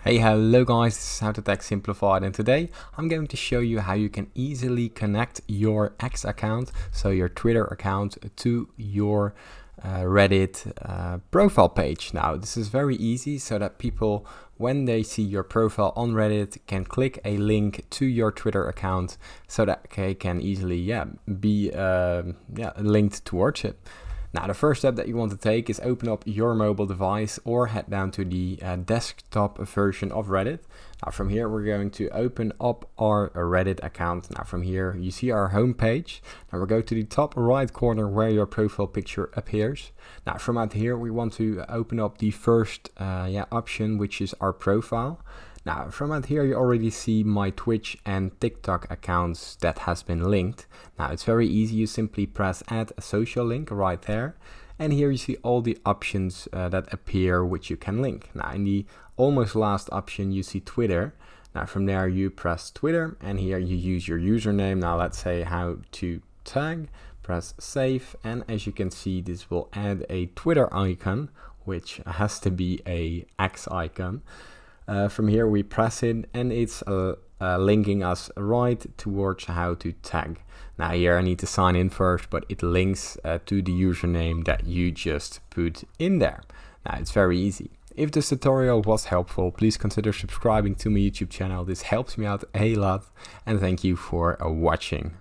Hey, hello guys, this is How to Tech Simplified, and today I'm going to show you how you can easily connect your X account, so your Twitter account, to your Reddit profile page. Now, this is very easy so that people, when they see your profile on Reddit, can click a link to your Twitter account so that they can easily be linked towards it. Now, the first step that you want to take is open up your mobile device or head down to the desktop version of Reddit. Now, from here, we're going to open up our Reddit account. Now, from here, you see our home page. Now, we'll go to the top right corner where your profile picture appears. Now, from out here, we want to open up the first option, which is our profile. Now, from out here, you already see my Twitch and TikTok accounts that has been linked. Now, it's very easy. You simply press add a social link right there. And here you see all the options that appear which you can link. Now, in the almost last option, you see Twitter. Now, from there, you press Twitter and here you use your username. Now, let's say how to tag, press save. And as you can see, this will add a Twitter icon, which has to be a X icon. From here we press it and it's linking us right towards how to tag. Now here I need to sign in first, but it links to the username that you just put in there. Now it's very easy. If this tutorial was helpful, please consider subscribing to my YouTube channel. This helps me out a lot, and thank you for watching.